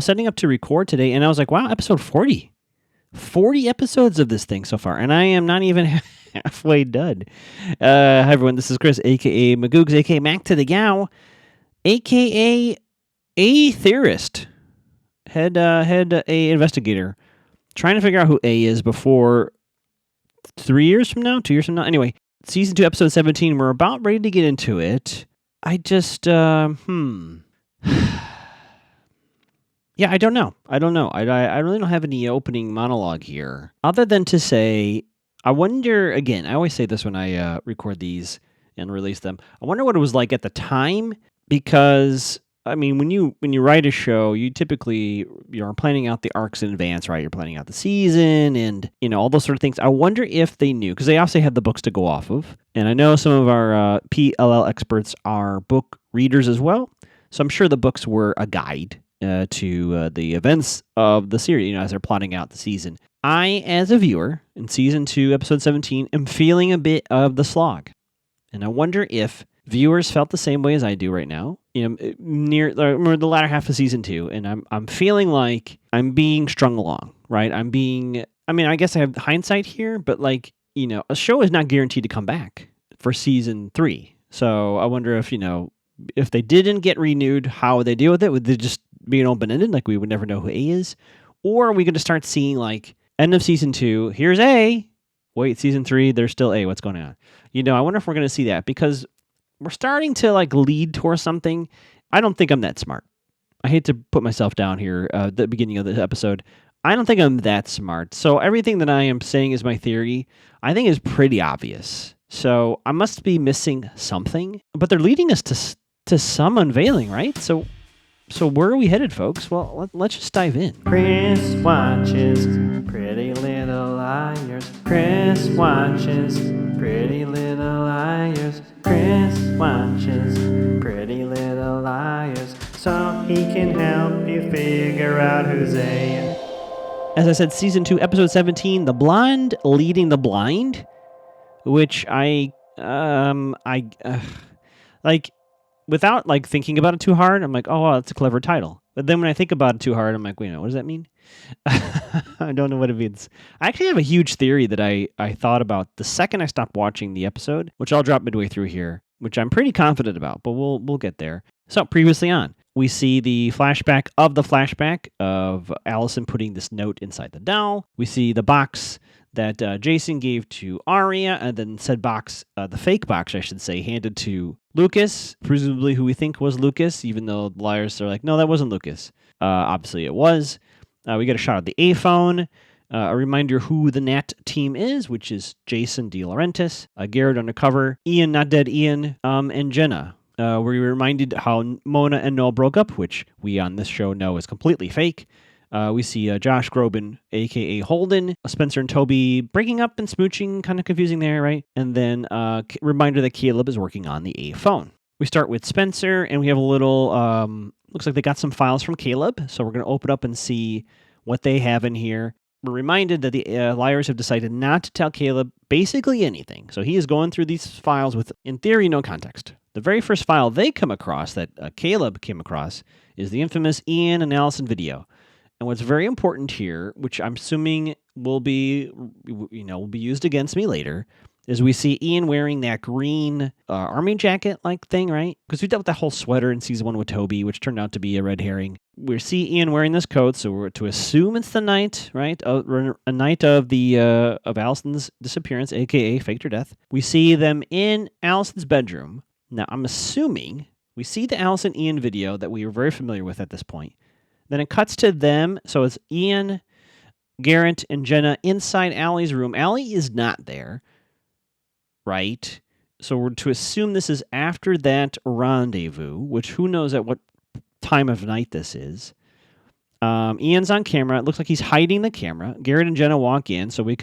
setting up to record today, and I was like, wow, episode 40. 40 episodes of this thing so far, and I am not even halfway done. Hi, everyone. This is Chris, a.k.a. Magoogs, a.k.a. Mac to the Gow, a.k.a. A theorist, head A investigator, trying to figure out who A is before 3 years from now, 2 years from now. Anyway, season 2, episode 17. We're about ready to get into it. I just, Yeah, I don't know. I really don't have any opening monologue here, other than to say, I wonder, again, I always say this when I record these and release them, I wonder what it was like at the time, because, I mean, when you write a show, you typically, you're planning out the arcs in advance, right? You're planning out the season and, all those sort of things. I wonder if they knew, because they obviously had the books to go off of, and I know some of our PLL experts are book readers as well, so I'm sure the books were a guide to the events of the series, as they're plotting out the season. I, as a viewer, in Season 2, Episode 17, am feeling a bit of the slog. And I wonder if viewers felt the same way as I do right now, near the latter half of Season 2, and I'm feeling like I'm being strung along, right? I guess I have hindsight here, but a show is not guaranteed to come back for Season 3. So I wonder if they didn't get renewed, how would they deal with it? Would they just be an open-ended, like we would never know who A is? Or are we going to start seeing, end of Season 2, here's A, wait, Season 3, there's still A, what's going on? I wonder if we're going to see that, because we're starting to, lead towards something. I don't think I'm that smart. I hate to put myself down here at the beginning of the episode. I don't think I'm that smart. So everything that I am saying is my theory, I think is pretty obvious. So I must be missing something, but they're leading us to some unveiling, right? So where are we headed, folks? Well, let's just dive in. Chris watches Pretty Little Liars. Chris watches Pretty Little Liars. Chris watches Pretty Little Liars, so he can help you figure out who's A. As I said, Season 2, Episode 17, The Blonde Leading the Blind, which without thinking about it too hard, I'm like, oh, wow, that's a clever title. But then when I think about it too hard, I'm like, wait, what does that mean? I don't know what it means. I actually have a huge theory that I thought about the second I stopped watching the episode, which I'll drop midway through here, which I'm pretty confident about, but we'll get there. So previously on, we see the flashback of Allison putting this note inside the doll. We see the box that Jason gave to Aria, and then said box, the fake box, I should say, handed to Lucas, presumably who we think was Lucas, even though the liars are like, no, that wasn't Lucas. Obviously it was. We get a shot of the A phone, a reminder who the Nat team is, which is Jason De Laurentiis, Garrett undercover, Ian, not dead Ian, and Jenna. We were reminded how Mona and Noel broke up, which we on this show know is completely fake. We see Josh Groban, a.k.a. Holden, Spencer and Toby breaking up and smooching, kind of confusing there, right? And then reminder that Caleb is working on the A phone. We start with Spencer, and we have a little, looks like they got some files from Caleb, so we're going to open up and see what they have in here. We're reminded that the liars have decided not to tell Caleb basically anything, so he is going through these files with, in theory, no context. The very first file they come across, that Caleb came across, is the infamous Ian and Allison video. And what's very important here, which I'm assuming will be used against me later, is we see Ian wearing that green army jacket-like thing, right? Because we dealt with that whole sweater in Season 1 with Toby, which turned out to be a red herring. We see Ian wearing this coat, so we're to assume it's the night, right? A night of of Allison's disappearance, a.k.a. faked her death. We see them in Allison's bedroom. Now, I'm assuming we see the Allison Ian video that we are very familiar with at this point. Then it cuts to them, so it's Ian, Garrett, and Jenna inside Allie's room. Allie is not there, right? So we're to assume this is after that rendezvous, which who knows at what time of night this is. Ian's on camera. It looks like he's hiding the camera. Garrett and Jenna walk in, so we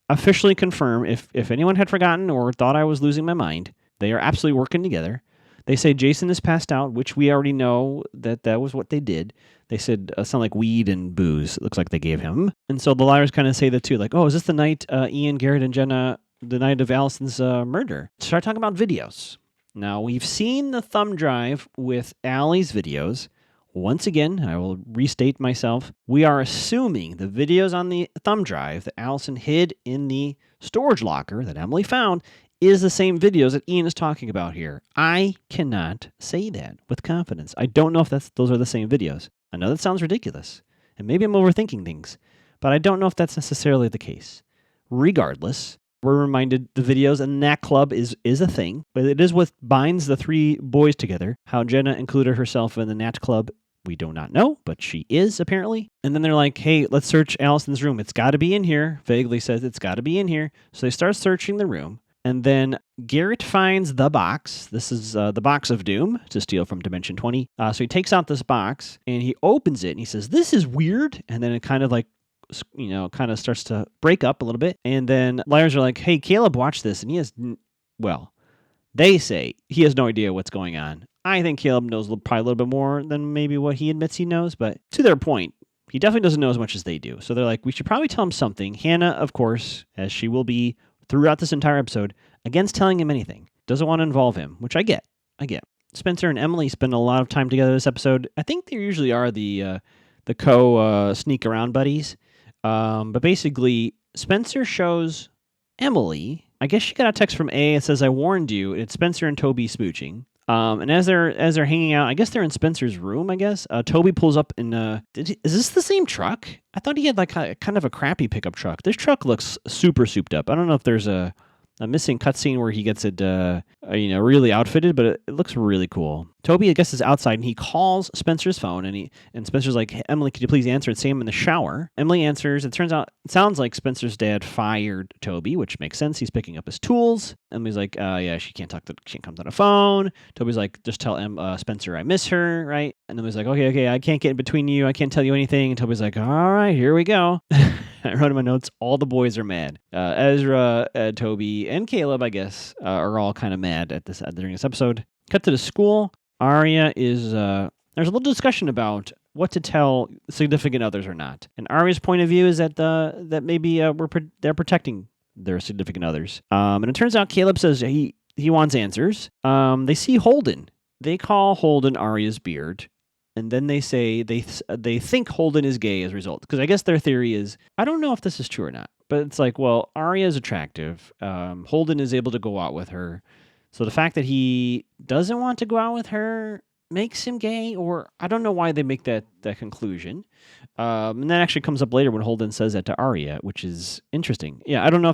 officially confirm, if anyone had forgotten or thought I was losing my mind, they are absolutely working together. They say Jason is passed out, which we already know that was what they did. They said something like weed and booze. It looks like they gave him. And so the liars kind of say that too. Like, oh, is this the night Ian, Garrett, and Jenna, the night of Allison's murder? Start talking about videos. Now, we've seen the thumb drive with Allie's videos. once again, I will restate myself. We are assuming the videos on the thumb drive that Allison hid in the storage locker that Emily found is the same videos that Ian is talking about here. I cannot say that with confidence. I don't know if those are the same videos. I know that sounds ridiculous, and maybe I'm overthinking things, but I don't know if that's necessarily the case. Regardless, we're reminded the videos in that club is a thing, but it is what binds the three boys together. How Jenna included herself in the Nat Club, we do not know, but she is apparently. And then they're like, hey, let's search Allison's room. It's got to be in here. Vaguely says it's got to be in here. So they start searching the room. And then Garrett finds the box. This is the box of doom to steal from Dimension 20. So he takes out this box and he opens it and he says, this is weird. And then it kind of like, kind of starts to break up a little bit. And then liars are like, hey, Caleb watched this. And he has, they say he has no idea what's going on. I think Caleb knows probably a little bit more than maybe what he admits he knows. But to their point, he definitely doesn't know as much as they do. So they're like, we should probably tell him something. Hannah, of course, as she will be throughout this entire episode, against telling him anything. Doesn't want to involve him, which I get. Spencer and Emily spend a lot of time together this episode. I think they usually are the sneak around buddies. But basically, Spencer shows Emily, I guess she got a text from A. It says, I warned you. It's Spencer and Toby smooching. And as they're hanging out, I guess they're in Spencer's room, I guess. Toby pulls up in is this the same truck? I thought he had like kind of a crappy pickup truck. This truck looks super souped up. I don't know if there's a missing cutscene where he gets it, really outfitted, but it looks really cool. Toby, I guess, is outside, and he calls Spencer's phone, and Spencer's like, hey, Emily, could you please answer it? Say I'm in the shower. Emily answers. It sounds like Spencer's dad fired Toby, which makes sense. He's picking up his tools. Emily's like, yeah, she can't come on the phone. Toby's like, just tell Spencer I miss her, right? And Emily's like, okay, I can't get in between you. I can't tell you anything. And Toby's like, all right, here we go. I wrote in my notes, all the boys are mad. Ezra, Toby, and Caleb, I guess, are all kind of mad during this episode. Cut to the school. Arya is, there's a little discussion about what to tell significant others or not. And Arya's point of view is that maybe they're protecting their significant others. And it turns out Caleb says he wants answers. They see Holden. They call Holden Arya's beard. And then they say they think Holden is gay as a result. Because I guess their theory is, I don't know if this is true or not, but it's like, well, Arya is attractive. Holden is able to go out with her. So the fact that he doesn't want to go out with her makes him gay, or I don't know why they make that conclusion. And that actually comes up later when Holden says that to Arya, which is interesting. Yeah, I don't know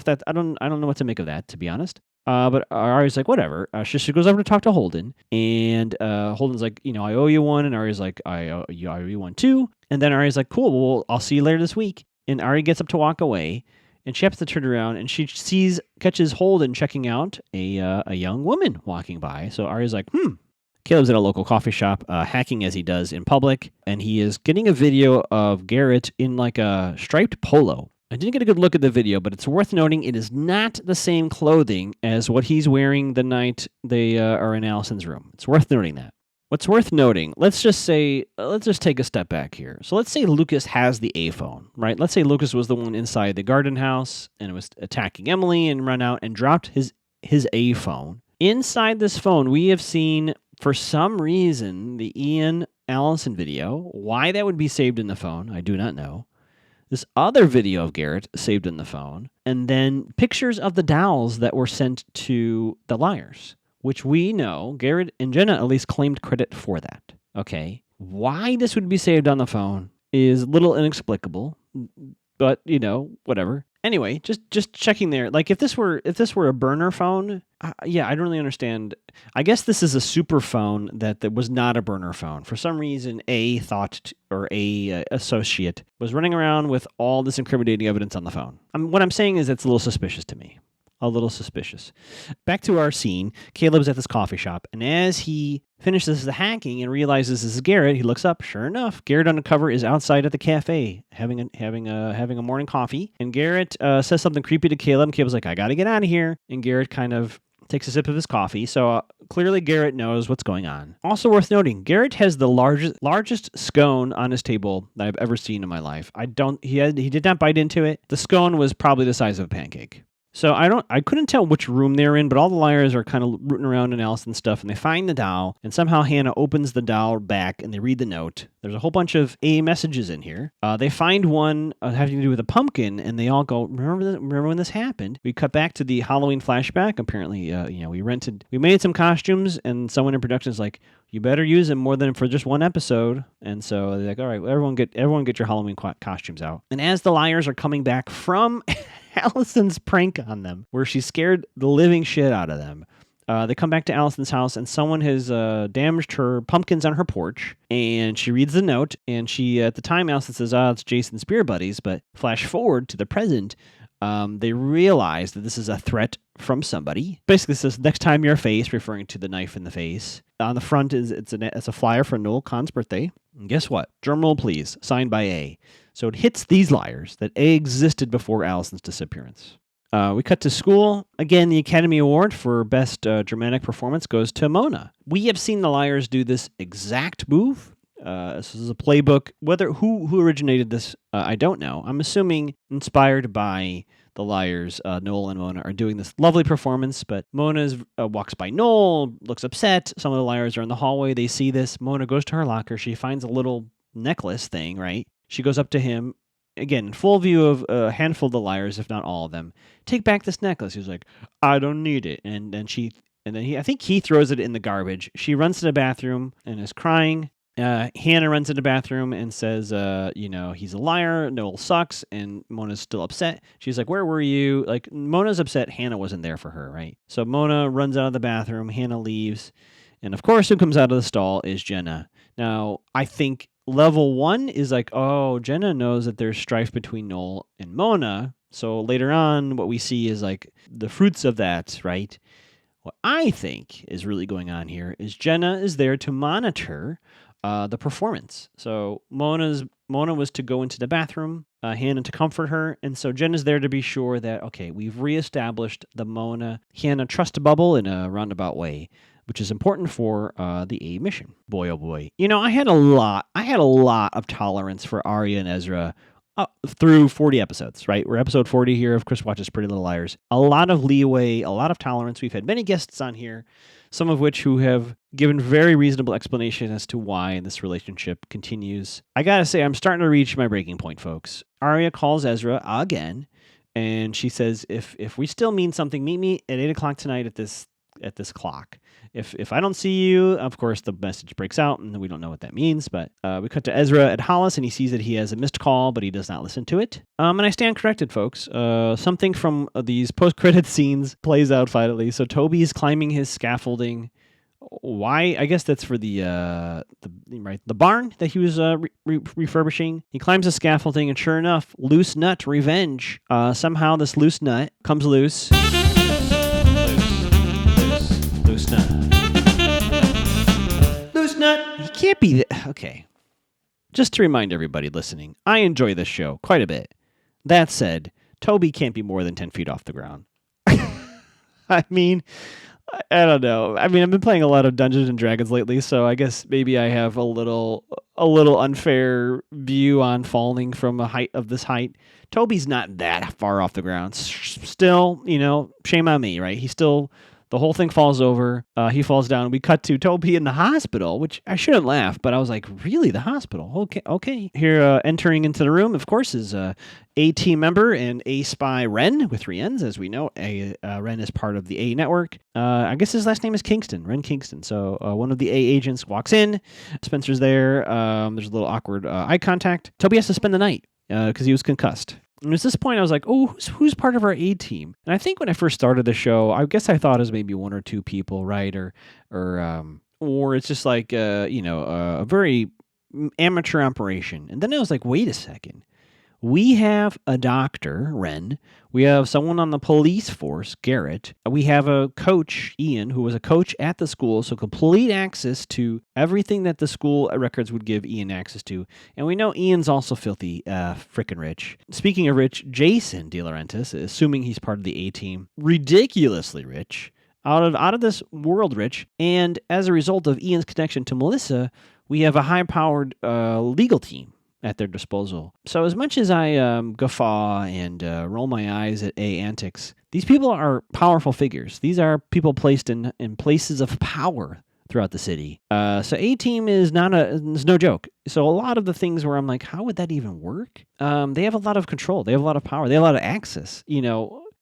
what to make of that, to be honest. But Arya's like, whatever. She goes over to talk to Holden, and Holden's like, I owe you one, and Arya's like, I owe you one too. And then Arya's like, cool, well, I'll see you later this week. And Arya gets up to walk away, and she happens to turn around, and she catches Holden checking out a young woman walking by. So Arya's like, Caleb's at a local coffee shop, hacking as he does in public, and he is getting a video of Garrett in like a striped polo. I didn't get a good look at the video, but it's worth noting it is not the same clothing as what he's wearing the night they are in Allison's room. It's worth noting that. What's worth noting, let's just take a step back here. So let's say Lucas has the A phone, right? Let's say Lucas was the one inside the garden house and was attacking Emily and run out and dropped his A phone. Inside this phone, we have seen, for some reason, the Ian Allison video. Why that would be saved in the phone, I do not know. This other video of Garrett saved in the phone, and then pictures of the dolls that were sent to the liars, which we know Garrett and Jenna at least claimed credit for that. Okay. Why this would be saved on the phone is a little inexplicable, but whatever. Anyway, just checking there. Like if this were a burner phone, I don't really understand. I guess this is a super phone that was not a burner phone. For some reason, A associate was running around with all this incriminating evidence on the phone. What I'm saying is it's a little suspicious to me. A little suspicious. Back to our scene. Caleb's at this coffee shop, and as he finishes the hacking and realizes this is Garrett, he looks up. Sure enough, Garrett undercover is outside at the cafe having a morning coffee. And Garrett says something creepy to Caleb. And Caleb's like, "I got to get out of here." And Garrett kind of takes a sip of his coffee. So clearly, Garrett knows what's going on. Also worth noting, Garrett has the largest scone on his table that I've ever seen in my life. He did not bite into it. The scone was probably the size of a pancake. So I couldn't tell which room they're in, but all the liars are kind of rooting around in Allison's stuff, and they find the doll, and somehow Hannah opens the doll back, and they read the note. There's a whole bunch of A messages in here. They find one having to do with a pumpkin, and they all go, remember when this happened? We cut back to the Halloween flashback. Apparently, we made some costumes, and someone in production is like, you better use them more than for just one episode. And so they're like, all right, everyone get your Halloween costumes out. And as the liars are coming back from Allison's prank on them, where she scared the living shit out of them, they come back to Allison's house, and someone has damaged her pumpkins on her porch. And she reads the note, and she, at the time, Allison says, it's Jason's beer buddies. But flash forward to the present, they realize that this is a threat from somebody. Basically, it says, next time your face, referring to the knife in the face. On the front it's a flyer for Noel Kahn's birthday. And guess what? Drumroll, please. Signed by A. So it hits these liars that A existed before Allison's disappearance. We cut to school. Again, the Academy Award for Best Dramatic Performance goes to Mona. We have seen the liars do this exact move. This is a playbook. Who originated this, I don't know. I'm assuming inspired by the liars. Noel and Mona are doing this lovely performance, but Mona walks by Noel, looks upset. Some of the liars are in the hallway. They see this. Mona goes to her locker. She finds a little necklace thing, right? She goes up to him. Again, in full view of a handful of the liars, if not all of them. Take back this necklace. He's like, I don't need it. And then I think he throws it in the garbage. She runs to the bathroom and is crying. Hannah runs to the bathroom and says, he's a liar. Noel sucks. And Mona's still upset. She's like, where were you? Like, Mona's upset. Hannah wasn't there for her, right? So Mona runs out of the bathroom. Hannah leaves. And of course, who comes out of the stall is Jenna. Now, I think level 1 is like, oh, Jenna knows that there's strife between Noel and Mona. So later on, what we see is like the fruits of that, right? What I think is really going on here is Jenna is there to monitor the performance. So Mona was to go into the bathroom, Hannah to comfort her, and so Jenna's there to be sure that, okay, we've reestablished the Mona-Hannah trust bubble in a roundabout way, which is important for the A mission. Boy, oh boy. I had a lot of tolerance for Arya and Ezra through 40 episodes, right? We're episode 40 here of Chris Watches Pretty Little Liars. A lot of leeway, a lot of tolerance. We've had many guests on here, some of which who have given very reasonable explanation as to why this relationship continues. I gotta say, I'm starting to reach my breaking point, folks. Arya calls Ezra again, and she says, if we still mean something, meet me at 8 o'clock tonight at this clock. If I don't see you, of course, the message breaks out, and we don't know what that means, but we cut to Ezra at Hollis, and he sees that he has a missed call, but he does not listen to it. And I stand corrected, folks. Something from these post-credit scenes plays out finally. So Toby is climbing his scaffolding. Why? I guess that's for the barn that he was refurbishing. He climbs the scaffolding, and sure enough, loose nut revenge. Somehow this loose nut comes loose. Loose nut. Loose nut. He can't be okay. Just to remind everybody listening, I enjoy this show quite a bit. That said, Toby can't be more than 10 feet off the ground. I mean, I don't know. I mean, I've been playing a lot of Dungeons and Dragons lately, so I guess maybe I have a little unfair view on falling from a height of this height. Toby's not that far off the ground. Still, shame on me, right? The whole thing falls over. He falls down. We cut to Toby in the hospital, which I shouldn't laugh, but I was like, really, the hospital? Okay. Here, entering into the room, of course, is a team member and A spy Ren with 3 N's. As we know, Ren is part of the A network. I guess his last name is Kingston, Ren Kingston. So one of the A agents walks in. Spencer's there. There's a little awkward eye contact. Toby has to spend the night because he was concussed. And at this point, I was like, oh, who's part of our A team? And I think when I first started the show, I guess I thought it was maybe 1 or 2 people, right? Or it's just like, a very amateur operation. And then I was like, wait a second. We have a doctor, Ren. We have someone on the police force, Garrett. We have a coach, Ian, who was a coach at the school, so complete access to everything that the school records would give Ian access to. And we know Ian's also filthy, frickin' rich. Speaking of rich, Jason De Laurentiis, assuming he's part of the A team, ridiculously rich, out of this world rich. And as a result of Ian's connection to Melissa, we have a high-powered legal team. at their disposal. So as much as I guffaw and roll my eyes at A antics, these people are powerful figures. These are people placed in places of power throughout the city. So A-Team is no joke. So a lot of the things where I'm like, how would that even work? They have a lot of control. They have a lot of power. They have a lot of access.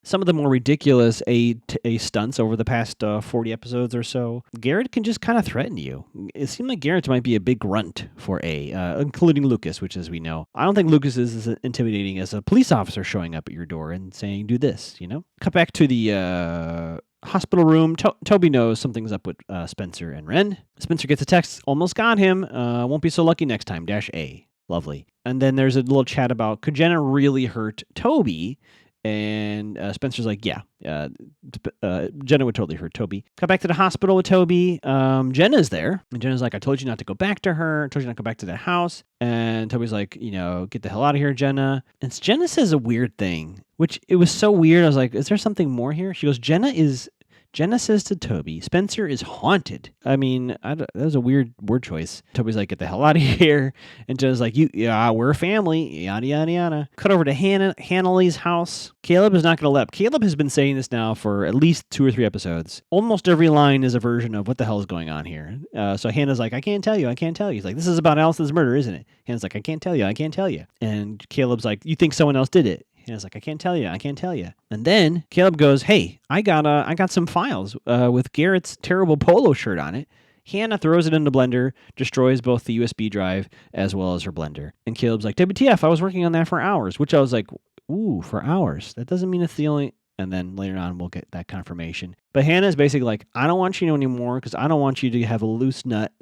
Some of the more ridiculous A stunts over the past 40 episodes or so, Garrett can just kind of threaten you. It seemed like Garrett might be a big grunt for A, including Lucas, which, as we know, I don't think Lucas is as intimidating as a police officer showing up at your door and saying, do this, Cut back to the hospital room. Toby knows something's up with Spencer and Ren. Spencer gets a text, almost got him, won't be so lucky next time, -A. Lovely. And then there's a little chat about, could Jenna really hurt Toby? And Spencer's like, yeah, Jenna would totally hurt Toby. Cut back to the hospital with Toby. Jenna's there. And Jenna's like, I told you not to go back to her. I told you not to go back to that house. And Toby's like, get the hell out of here, Jenna. And Jenna says a weird thing, which it was so weird. I was like, is there something more here? She goes, Jenna says to Toby, Spencer is haunted. I mean, that was a weird word choice. Toby's like, get the hell out of here. And Jenna's like, we're a family, yada, yada, yada. Cut over to Hannah-Lee's house. Caleb is not going to let up. Caleb has been saying this now for at least 2 or 3 episodes. Almost every line is a version of what the hell is going on here. So Hannah's like, I can't tell you. He's like, this is about Allison's murder, isn't it? Hannah's like, I can't tell you. And Caleb's like, you think someone else did it? Hannah's like, I can't tell you. And then Caleb goes, hey, I got some files with Garrett's terrible polo shirt on it. Hannah throws it in the blender, destroys both the USB drive as well as her blender. And Caleb's like, WTF, I was working on that for hours, which I was like, ooh, for hours. That doesn't mean it's the only... And then later on, we'll get that confirmation. But Hannah's basically like, I don't want you to know anymore because I don't want you to have a loose nut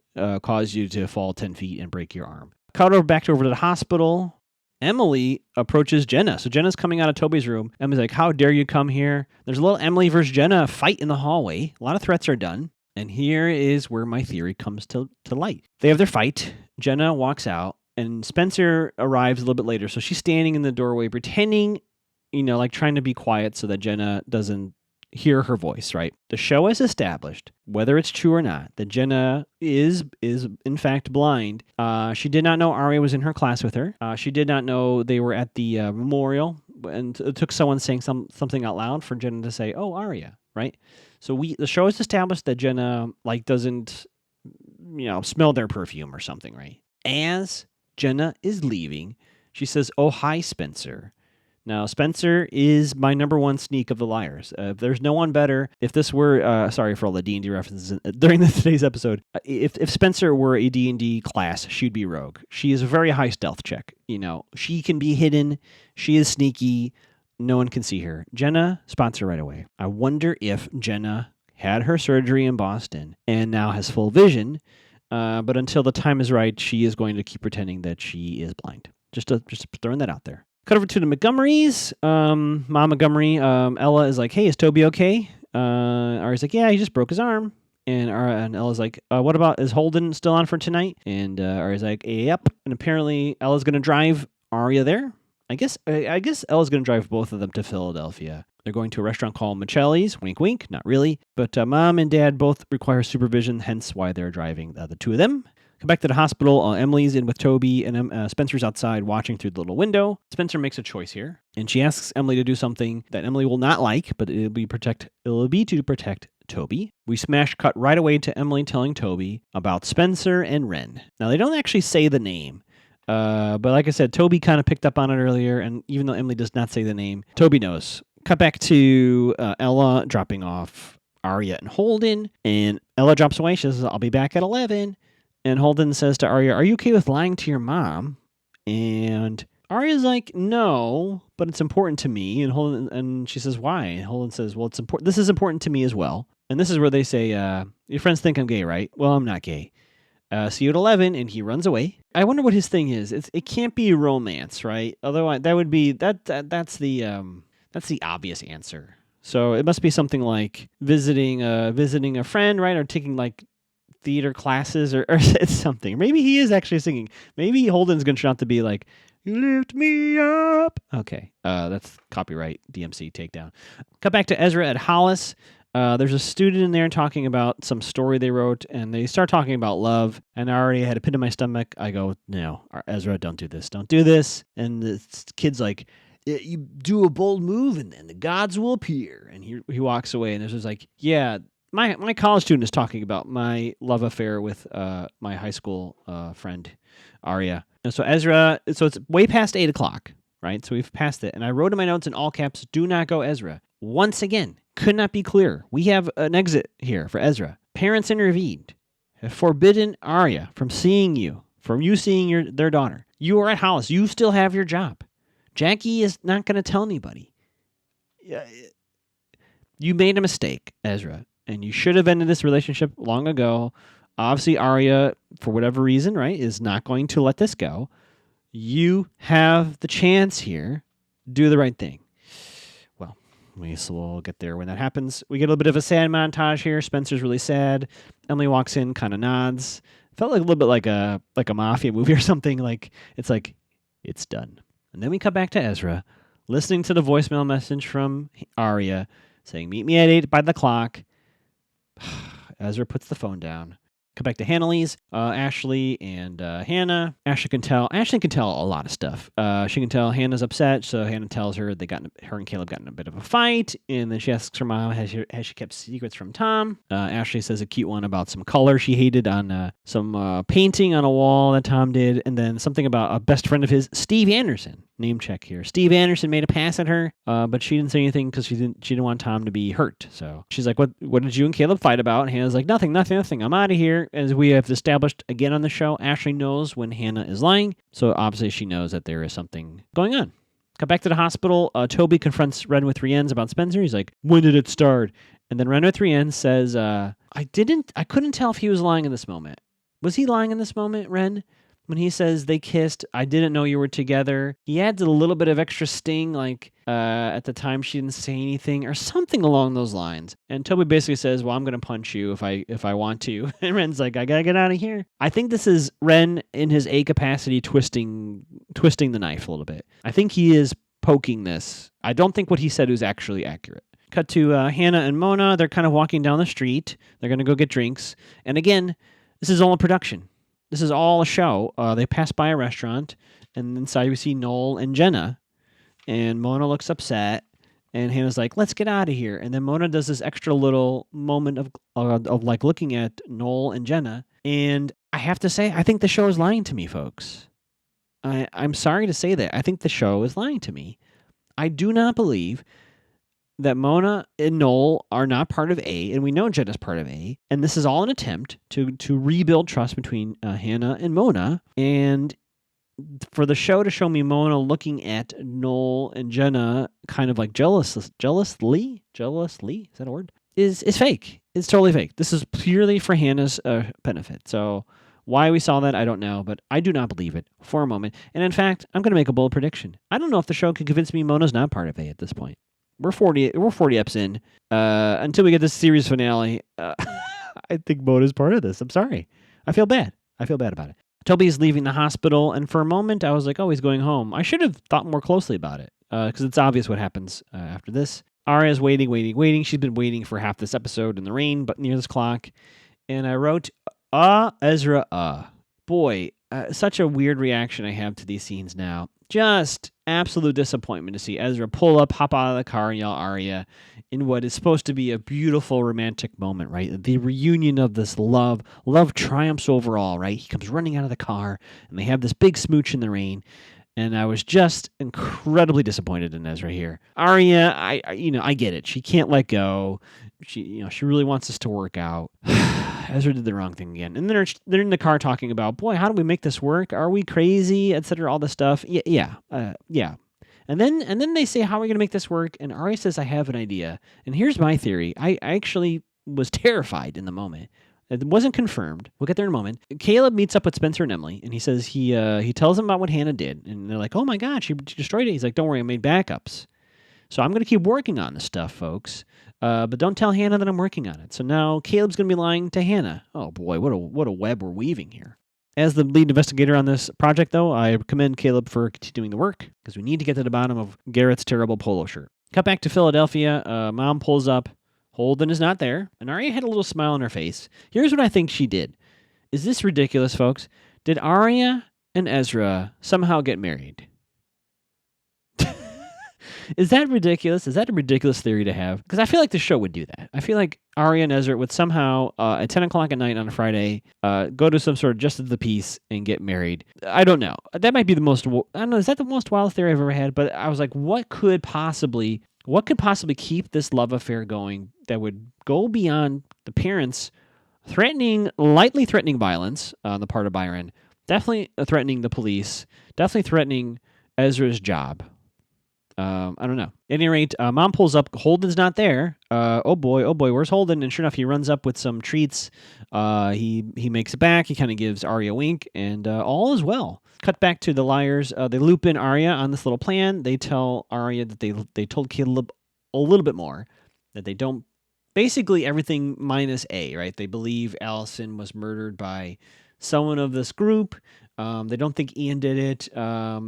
cause you to fall 10 feet and break your arm. Cut back over to the hospital. Emily approaches Jenna. So Jenna's coming out of Toby's room. Emily's like, how dare you come here? There's a little Emily versus Jenna fight in the hallway. A lot of threats are done. And here is where my theory comes to light. They have their fight. Jenna walks out and Spencer arrives a little bit later. So she's standing in the doorway pretending, like trying to be quiet so that Jenna doesn't hear her voice, right? The show has established, whether it's true or not, that Jenna is in fact blind. She did not know Arya was in her class with her. She did not know they were at the memorial, and it took someone saying something out loud for Jenna to say, "Oh, Arya," right? So the show has established that Jenna doesn't, smell their perfume or something, right? As Jenna is leaving, she says, "Oh, hi, Spencer." Now, Spencer is my number one sneak of the liars. There's no one better. If this were, sorry for all the D&D references during today's episode, if Spencer were a D&D class, she'd be rogue. She is a very high stealth check. She can be hidden. She is sneaky. No one can see her. Jenna spots her right away. I wonder if Jenna had her surgery in Boston and now has full vision. But until the time is right, she is going to keep pretending that she is blind. Just throwing that out there. Cut over to the Montgomerys. Mom Montgomery, Ella is like, hey, is Toby okay? Arya's like, yeah, he just broke his arm. And Ella's like, what about, is Holden still on for tonight? And Arya's like, yep. And apparently Ella's going to drive Arya there. I guess Ella's going to drive both of them to Philadelphia. They're going to a restaurant called Michelli's. Wink, wink. Not really. But Mom and Dad both require supervision, hence why they're driving the two of them. Come back to the hospital. Emily's in with Toby, and Spencer's outside watching through the little window. Spencer makes a choice here, and she asks Emily to do something that Emily will not like, but it'll be to protect Toby. We smash cut right away to Emily telling Toby about Spencer and Ren. Now, they don't actually say the name, but like I said, Toby kind of picked up on it earlier, and even though Emily does not say the name, Toby knows. Cut back to Ella dropping off Arya and Holden, and Ella drops away. She says, I'll be back at 11. And Holden says to Arya, are you okay with lying to your mom? And Arya's like, no, but it's important to me. And she says, why? And Holden says, well, it's important. This is important to me as well. And this is where they say, your friends think I'm gay, right? Well, I'm not gay. See you at 11, and he runs away. I wonder what his thing is. It can't be romance, right? Otherwise, that would be that's the obvious answer. So it must be something like visiting a friend, right? Or taking theater classes or it's something. Maybe he is actually singing. Maybe Holden's going to turn out to be like, you lift me up. Okay. That's copyright DMC takedown. Cut back to Ezra at Hollis. There's a student in there talking about some story they wrote, and they start talking about love, and I already had a pit in my stomach. I go, no, Ezra, don't do this. Don't do this. And the kid's like, you do a bold move, and the gods will appear. And he walks away, and Ezra's like, yeah, my college student is talking about my love affair with my high school friend, Arya. And so Ezra, so it's way past 8 o'clock, right? So we've passed it. And I wrote in my notes in all caps, do not go Ezra. Once again, could not be clearer. We have an exit here for Ezra. Parents intervened, have forbidden Arya from seeing you, from you seeing their daughter. You are at Hollis. You still have your job. Jackie is not going to tell anybody. You made a mistake, Ezra, and you should have ended this relationship long ago. Obviously, Arya, for whatever reason, right, is not going to let this go. You have the chance here. Do the right thing. Well, we'll get there when that happens. We get a little bit of a sad montage here. Spencer's really sad. Emily walks in, kind of nods. Felt like a little bit like a mafia movie or something. Like it's done. And then we cut back to Ezra, listening to the voicemail message from Arya, saying, meet me at 8 by the clock. Ezra puts the phone down. Cut back to Hannah-Lee's, Ashley and Hannah. Ashley can tell a lot of stuff. She can tell Hannah's upset, so Hannah tells her her and Caleb got in a bit of a fight, and then she asks her mom, has she kept secrets from Tom? Ashley says a cute one about some color she hated on some painting on a wall that Tom did, and then something about a best friend of his, Steve Anderson. Name check here. Steve Anderson made a pass at her, but she didn't say anything because she didn't want Tom to be hurt. So she's like, "What did you and Caleb fight about?" And Hannah's like, "Nothing. I'm out of here." As we have established again on the show, Ashley knows when Hannah is lying, so obviously she knows that there is something going on. Come back to the hospital. Toby confronts Ren with Rienz about Spencer. He's like, "When did it start?" And then Ren with Rienz says, "I couldn't tell if he was lying in this moment. Was he lying in this moment, Ren?" When he says they kissed, I didn't know you were together. He adds a little bit of extra sting, like at the time she didn't say anything or something along those lines. And Toby basically says, well, I'm going to punch you if I want to. And Ren's like, I got to get out of here. I think this is Ren in his A capacity twisting the knife a little bit. I think he is poking this. I don't think what he said was actually accurate. Cut to Hannah and Mona. They're kind of walking down the street. They're going to go get drinks. And again, this is all a production. This is all a show. They pass by a restaurant, and inside we see Noel and Jenna. And Mona looks upset, and Hannah's like, let's get out of here. And then Mona does this extra little moment of like looking at Noel and Jenna. And I have to say, I think the show is lying to me, folks. I'm sorry to say that. I think the show is lying to me. I do not believe that Mona and Noel are not part of A, and we know Jenna's part of A, and this is all an attempt to rebuild trust between Hannah and Mona, and for the show to show me Mona looking at Noel and Jenna kind of like jealously, is that a word? Is fake. It's totally fake. This is purely for Hannah's benefit. So why we saw that, I don't know, but I do not believe it for a moment. And in fact, I'm going to make a bold prediction. I don't know if the show can convince me Mona's not part of A at this point. We're 40 eps in. Until we get this series finale, I think Mona's part of this. I'm sorry. I feel bad about it. Toby's leaving the hospital, and for a moment I was like, oh, he's going home. I should have thought more closely about it, because it's obvious what happens after this. Arya's waiting. She's been waiting for half this episode in the rain, but near this clock. And I wrote, Ezra, Boy, such a weird reaction I have to these scenes now. Just absolute disappointment to see Ezra hop out of the car and yell Arya in what is supposed to be a beautiful romantic moment, right? The reunion of this love. Love triumphs over all, right? He comes running out of the car and they have this big smooch in the rain. And I was just incredibly disappointed in Ezra here. Arya, I get it. She can't let go. She really wants this to work out. Ezra did the wrong thing again. And then they're in the car talking about, boy, how do we make this work? Are we crazy? Etc. All this stuff. Yeah. And then they say, how are we going to make this work? And Arya says, I have an idea. And here's my theory. I actually was terrified in the moment. It wasn't confirmed. We'll get there in a moment. Caleb meets up with Spencer and Emily, and he says he tells them about what Hannah did. And they're like, oh my God, she destroyed it. He's like, don't worry, I made backups. So I'm going to keep working on this stuff, folks. But don't tell Hannah that I'm working on it. So now Caleb's going to be lying to Hannah. Oh boy, what a web we're weaving here. As the lead investigator on this project, though, I commend Caleb for continuing the work, because we need to get to the bottom of Garrett's terrible polo shirt. Cut back to Philadelphia. Mom pulls up, Holden is not there, and Arya had a little smile on her face. Here's what I think she did. Is this ridiculous, folks? Did Arya and Ezra somehow get married? Is that ridiculous? Is that a ridiculous theory to have? Because I feel like the show would do that. I feel like Arya and Ezra would somehow, at 10 o'clock at night on a Friday, go to some sort of justice of the peace and get married. I don't know. That might be the most, I don't know, is that the most wild theory I've ever had? But I was like, what could possibly keep this love affair going that would go beyond the parents lightly threatening violence on the part of Byron, definitely threatening the police, definitely threatening Ezra's job. I don't know. At any rate, Mom pulls up. Holden's not there. Oh boy, where's Holden? And sure enough, he runs up with some treats. He makes it back. He kind of gives Arya a wink, and all is well. Cut back to the liars. They loop in Arya on this little plan. They tell Arya that they told Caleb a little bit more, that they don't. Basically, everything minus A, right? They believe Allison was murdered by someone of this group. They don't think Ian did it.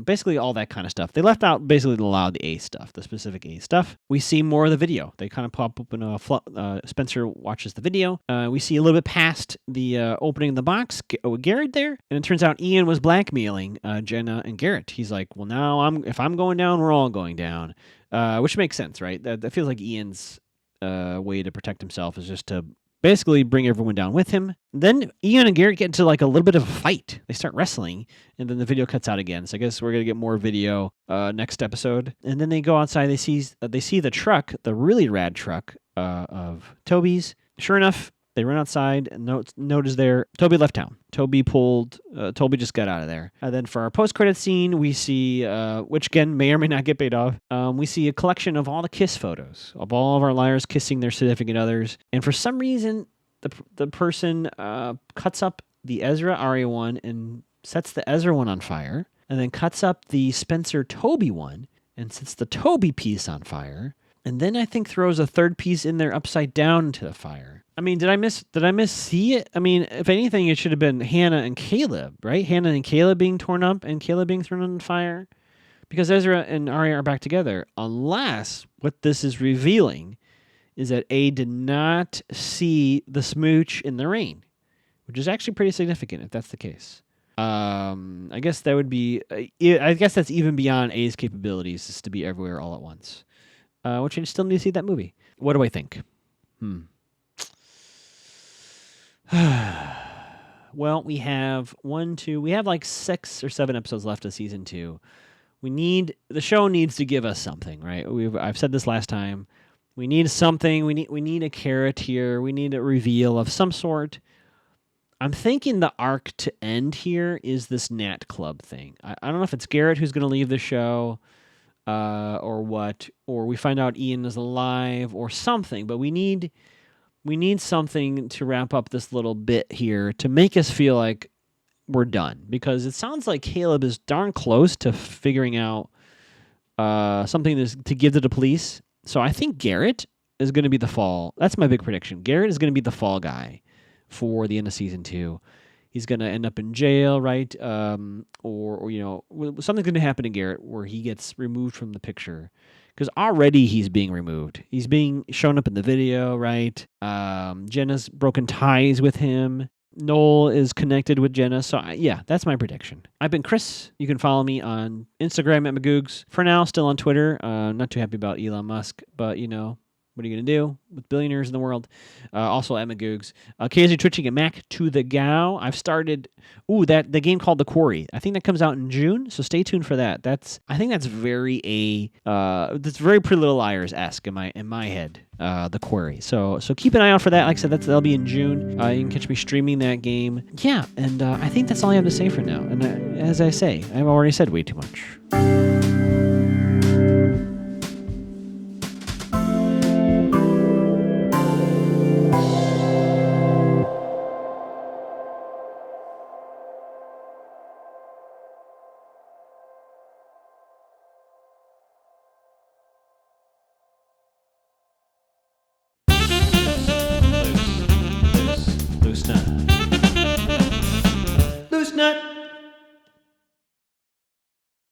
Basically, all that kind of stuff. They left out basically a lot of the A stuff, the specific A stuff. We see more of the video. They kind of pop up in a Spencer watches the video. We see a little bit past the opening of the box. Garrett there, and it turns out Ian was blackmailing Jenna and Garrett. He's like, well, now if I'm going down, we're all going down, which makes sense, right? That feels like Ian's way to protect himself is just to basically bring everyone down with him. Then Ian and Garrett get into like a little bit of a fight. They start wrestling, and then the video cuts out again. So I guess we're gonna get more video next episode. And then they go outside. They see the truck, the really rad truck of Toby's. Sure enough, they run outside, and note is there. Toby left town. Toby just got out of there. And then for our post-credit scene, we see, which again may or may not get paid off, we see a collection of all the kiss photos of all of our liars kissing their significant others. And for some reason, the person cuts up the Ezra Arya one and sets the Ezra one on fire, and then cuts up the Spencer Toby one and sets the Toby piece on fire. And then I think throws a third piece in there upside down into the fire. I mean, did I miss see it? I mean, if anything, it should have been Hannah and Caleb, right? Hannah and Caleb being torn up and Caleb being thrown on fire. Because Ezra and Arya are back together. Unless what this is revealing is that A did not see the smooch in the rain. Which is actually pretty significant if that's the case. I guess that would be... I guess that's even beyond A's capabilities, is to be everywhere all at once. Which I still need to see that movie. What do I think? Well, we have like 6 or 7 episodes left of season 2. The show needs to give us something, right? I've said this last time. We need something. We need a carrot here. We need a reveal of some sort. I'm thinking the arc to end here is this Nat Club thing. I don't know if it's Garrett who's going to leave the show. Or what, or we find out Ian is alive or something, but we need something to wrap up this little bit here to make us feel like we're done, because it sounds like Caleb is darn close to figuring out something to give to the police. So I think Garrett is going to be the fall. That's my big prediction. Garrett is going to be the fall guy for the end of season 2. He's going to end up in jail, right? Or something's going to happen to Garrett where he gets removed from the picture. Because already he's being removed. He's being shown up in the video, right? Jenna's broken ties with him. Noel is connected with Jenna. So, yeah, that's my prediction. I've been Chris. You can follow me on Instagram at Magoogs. For now, still on Twitter. Not too happy about Elon Musk, but, what are you going to do with billionaires in the world? Also at Magoogs. Occasionally twitching at Mac to the Gow. I've started the game called The Quarry. I think that comes out in June, so stay tuned for that. I think that's very that's very Pretty Little Liars-esque in my head. The Quarry. So keep an eye out for that. Like I said, that'll be in June. You can catch me streaming that game. Yeah, and I think that's all I have to say for now. And as I say, I've already said way too much.